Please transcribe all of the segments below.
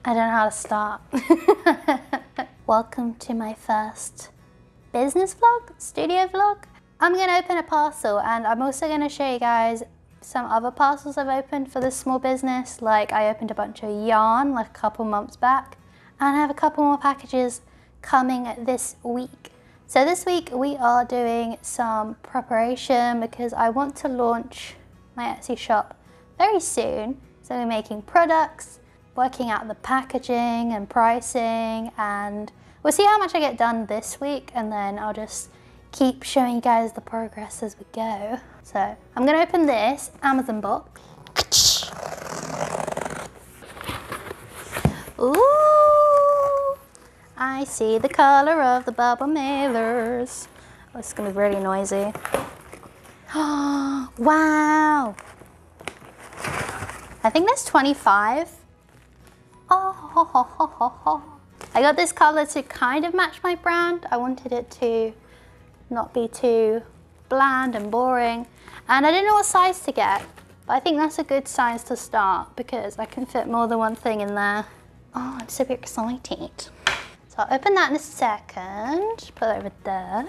I don't know how to start. Welcome to my first business vlog, studio vlog. I'm gonna open a parcel and I'm also gonna show you guys some other parcels I've opened for this small business. Like I opened a bunch of yarn like a couple months back, and I have a couple more packages coming this week. So this week we are doing some preparation because I want to launch my Etsy shop very soon. So we're making products, working out the packaging and pricing, and we'll see how much I get done this week, and then I'll just keep showing you guys the progress as we go. So I'm gonna open this Amazon box. Ooh, I see the color of the bubble mailers. Oh, it's gonna be really noisy. Oh, wow. I think there's 25. Oh, I got this color to kind of match my brand. I wanted it to not be too bland and boring. And I didn't know what size to get, but I think that's a good size to start because I can fit more than one thing in there. Oh, I'm super excited. So I'll open that in a second. Put it over there.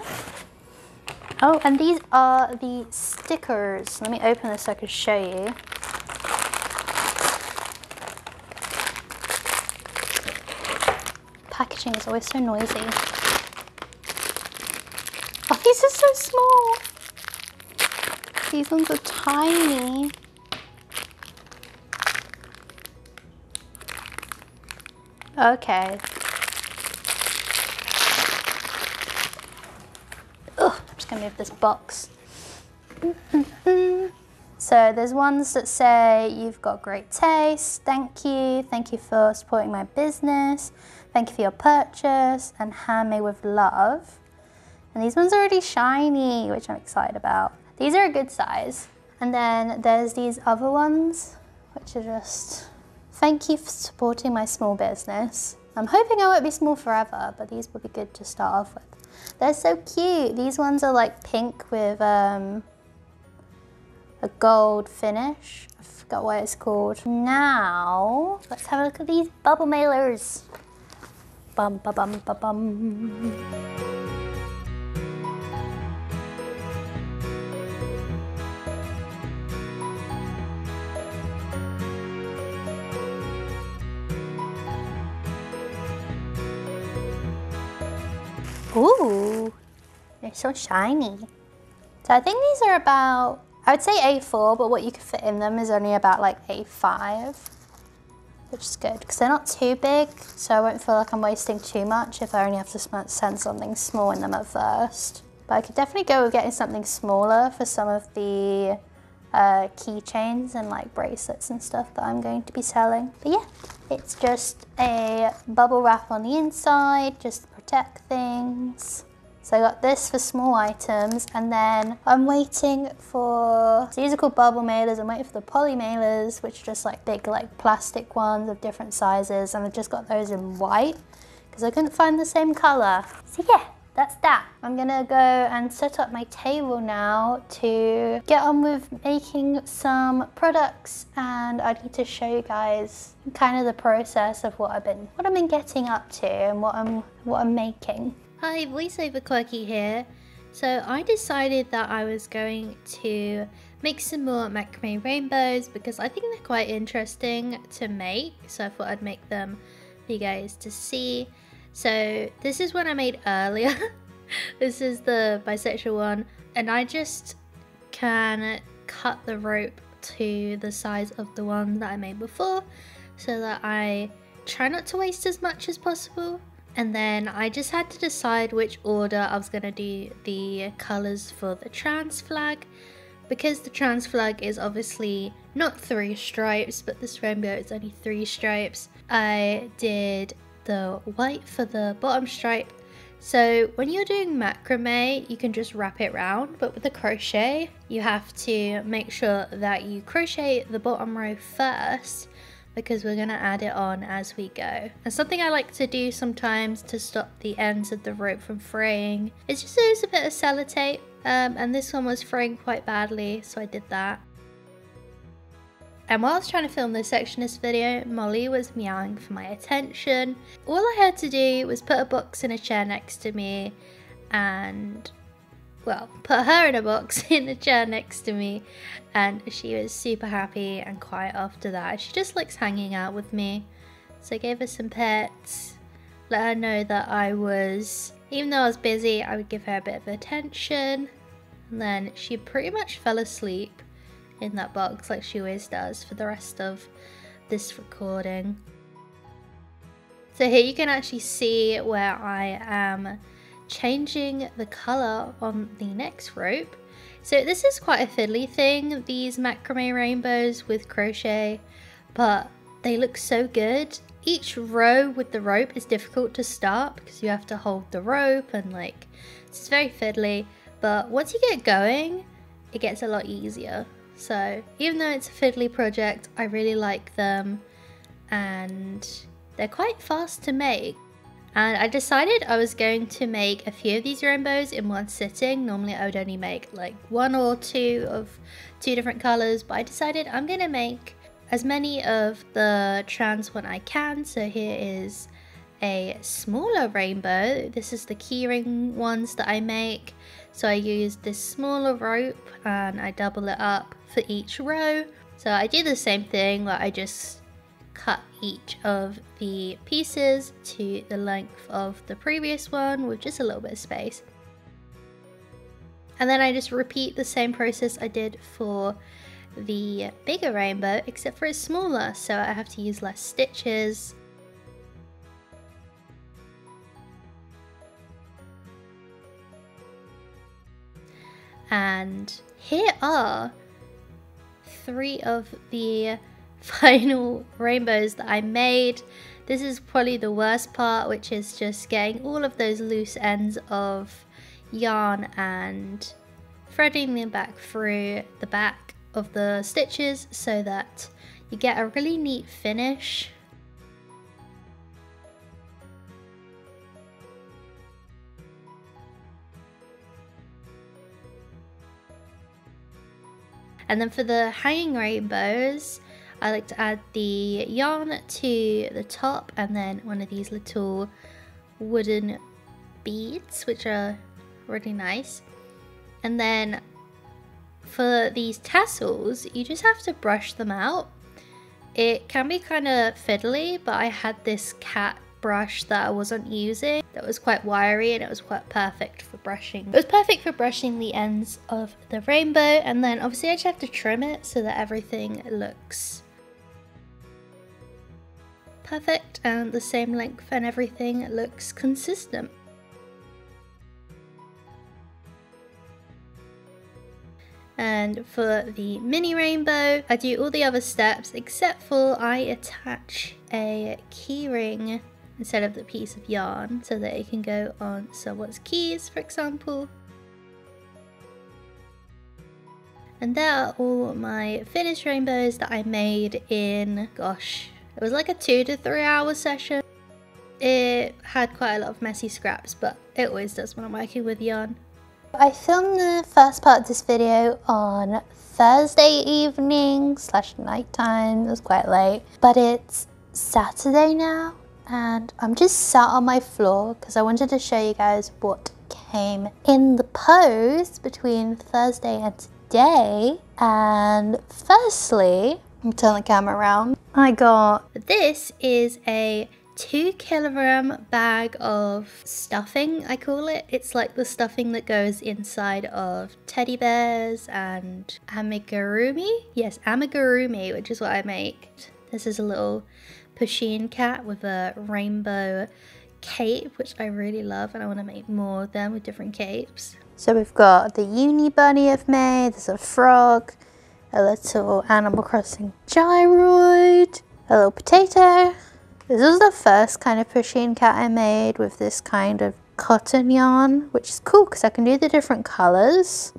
Oh, and these are the stickers. Let me open this so I can show you. Packaging is always so noisy. Oh, these are so small. These ones are tiny. Okay. Ugh, I'm just gonna move this box. So there's ones that say, "You've got great taste, thank you for supporting my business, thank you for your purchase, and handmade with love." And these ones are really shiny, which I'm excited about. These are a good size. And then there's these other ones, which are just, "Thank you for supporting my small business." I'm hoping I won't be small forever, but these will be good to start off with. They're so cute. These ones are like pink with a gold finish. I forgot what it's called. Now, let's have a look at these bubble mailers. Bum, ba, bum, ba, bum. Ooh, they're so shiny. So I think these are about, I would say A4, but what you could fit in them is only about like A5, which is good because they're not too big, so I won't feel like I'm wasting too much if I only have to send something small in them at first. But I could definitely go with getting something smaller for some of the keychains and like bracelets and stuff that I'm going to be selling. But yeah, it's just a bubble wrap on the inside, just to protect things. So I got this for small items, and then I'm waiting for, so these are called bubble mailers. I'm waiting for the poly mailers, which are just like big like plastic ones of different sizes, and I've just got those in white because I couldn't find the same color. So yeah, that's that. I'm gonna go and set up my table now to get on with making some products, and I need to show you guys kind of the process of what I've been getting up to and what I'm making. Hi, voiceover quirky here. So I decided that I was going to make some more macrame rainbows because I think they're quite interesting to make. So I thought I'd make them for you guys to see. So this is one I made earlier. This is the bisexual one, and I just can cut the rope to the size of the one that I made before so that I try not to waste as much as possible. And then I just had to decide which order I was going to do the colours for the trans flag, because the trans flag is obviously not 3 stripes, but this rainbow is only 3 stripes. I did the white for the bottom stripe. So when you're doing macrame, you can just wrap it round, but with the crochet, you have to make sure that you crochet the bottom row first, because we're going to add it on as we go. And something I like to do sometimes to stop the ends of the rope from fraying is just use a bit of sellotape, and this one was fraying quite badly, so I did that. And while I was trying to film this Sectionist video, Molly was meowing for my attention. All I had to do was put a box in a chair next to me and, well, put her in a box in a chair next to me, and she was super happy and quiet after that. She just likes hanging out with me. So I gave her some pets, let her know that I was, even though I was busy, I would give her a bit of attention. And then she pretty much fell asleep in that box like she always does for the rest of this recording. So here you can actually see where I am changing the colour on the next rope. So this is quite a fiddly thing, these macrame rainbows with crochet, but they look so good. Each row with the rope is difficult to start because you have to hold the rope and like, it's very fiddly, but once you get going, it gets a lot easier. So even though it's a fiddly project, I really like them and they're quite fast to make. And I decided I was going to make a few of these rainbows in one sitting. Normally I would only make like one or two of two different colours, but I decided I'm going to make as many of the trans one I can. So here is a smaller rainbow. This is the keyring ones that I make. So I use this smaller rope and I double it up for each row. So I do the same thing where I just cut each of the pieces to the length of the previous one with just a little bit of space. And then I just repeat the same process I did for the bigger rainbow, except for it's smaller, so I have to use less stitches. And here are 3 of the final rainbows that I made. This is probably the worst part, which is just getting all of those loose ends of yarn and threading them back through the back of the stitches so that you get a really neat finish. And then for the hanging rainbows, I like to add the yarn to the top and then one of these little wooden beads, which are really nice. And then for these tassels, you just have to brush them out. It can be kind of fiddly, but I had this cat brush that I wasn't using that was quite wiry, and it was quite perfect for brushing. It was perfect for brushing the ends of the rainbow, and then obviously I just have to trim it so that everything looks perfect and the same length and everything looks consistent. And for the mini rainbow, I do all the other steps except for I attach a keyring instead of the piece of yarn so that it can go on someone's keys, for example. And there are all my finished rainbows that I made in, gosh, it was like a 2 to 3 hour session. It had quite a lot of messy scraps, but it always does when I'm working with yarn. I filmed the first part of this video on Thursday evening / nighttime. It was quite late, but it's Saturday now and I'm just sat on my floor because I wanted to show you guys what came in the post between Thursday and today. And firstly, I'll turn the camera around. I got, this is a 2-kilogram bag of stuffing, I call it. It's like the stuffing that goes inside of teddy bears and amigurumi. Yes, amigurumi, which is what I make. This is a little Pusheen cat with a rainbow cape, which I really love, and I want to make more of them with different capes. So we've got the uni bunny I've made, there's a frog, a little Animal Crossing gyroid, a little potato. This is the first kind of Pusheen cat I made with this kind of cotton yarn, which is cool because I can do the different colours,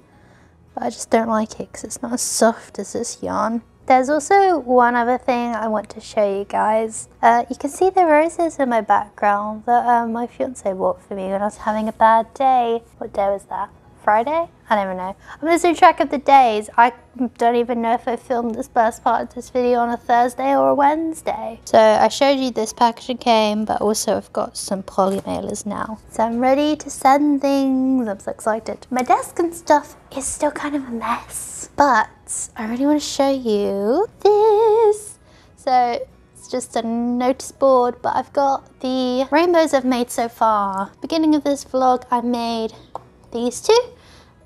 but I just don't like it because it's not as soft as this yarn. There's also one other thing I want to show you guys. You can see the roses in my background that my fiance bought for me when I was having a bad day. What day was that? Friday? I don't even know. I'm losing track of the days. I don't even know if I filmed this first part of this video on a Thursday or a Wednesday. So I showed you this packaging came, but also I've got some poly mailers now. So I'm ready to send things. I'm so excited. My desk and stuff is still kind of a mess, but I really want to show you this. So it's just a notice board, but I've got the rainbows I've made so far. Beginning of this vlog, I made these two.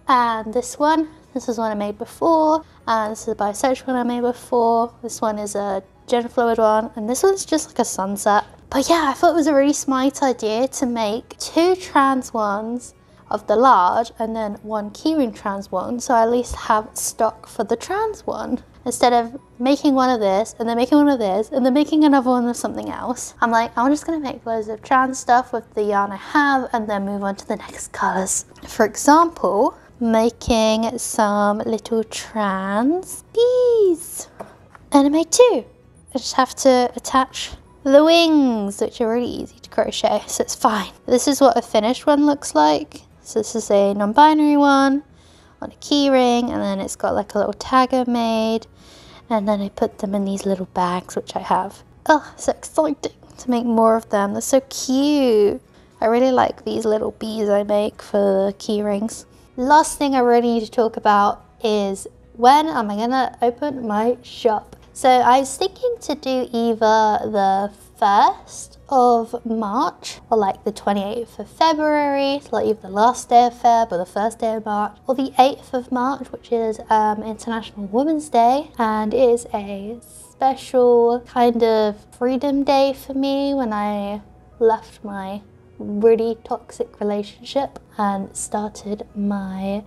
And this one, this is one I made before, and this is a bisexual one I made before. This one is a gender fluid one, and this one's just like a sunset. But yeah, I thought it was a really smart idea to make 2 trans ones of the large and then 1 keyring trans one, so I at least have stock for the trans one. Instead of making one of this, and then making one of this, and then making another one of something else. I'm like, I'm just gonna make loads of trans stuff with the yarn I have, and then move on to the next colors. For example, making some little trans bees. And I made 2. I just have to attach the wings, which are really easy to crochet, so it's fine. This is what a finished one looks like. So this is a non-binary one on a key ring, and then it's got like a little tagger made, and then I put them in these little bags, which I have. Oh, so exciting to make more of them. They're so cute. I really like these little bees I make for the key rings. Last thing I really need to talk about is when am I gonna open my shop? So I was thinking to do either the 1st of March or like the 28th of February, so like either the last day of Feb or the 1st day of March, or the 8th of March, which is International Women's Day, and it is a special kind of freedom day for me when I left my really toxic relationship and started my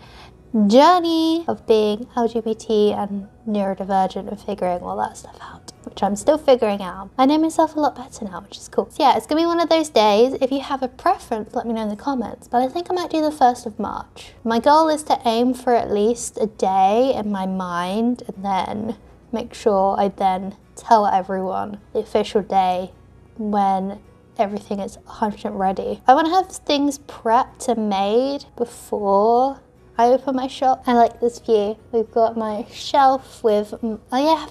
journey of being LGBT and neurodivergent and figuring all that stuff out, which I'm still figuring out. I know myself a lot better now, which is cool. So yeah, it's gonna be one of those days. If you have a preference, let me know in the comments, but I think I might do the 1st of March. My goal is to aim for at least a day in my mind, and then make sure I then tell everyone the official day when everything is 100% ready. I want to have things prepped and made before I open my shop. I like this view. We've got my shelf with, oh yeah,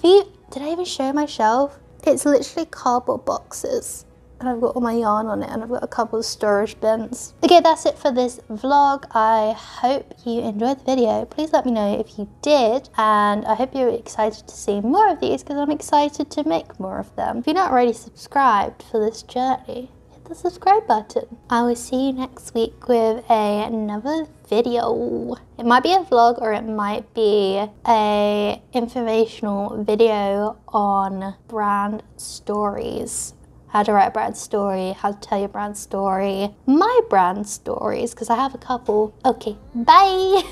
did I even show my shelf? It's literally cardboard boxes, and I've got all my yarn on it, and I've got a couple of storage bins. Okay, that's it for this vlog. I hope you enjoyed the video. Please let me know if you did, and I hope you're excited to see more of these, because I'm excited to make more of them. If you're not already subscribed for this journey, hit the subscribe button. I will see you next week with another video. It might be a vlog, or it might be a informational video on brand stories. How to write a brand story, how to tell your brand story, my brand stories, because I have a couple. Okay, bye!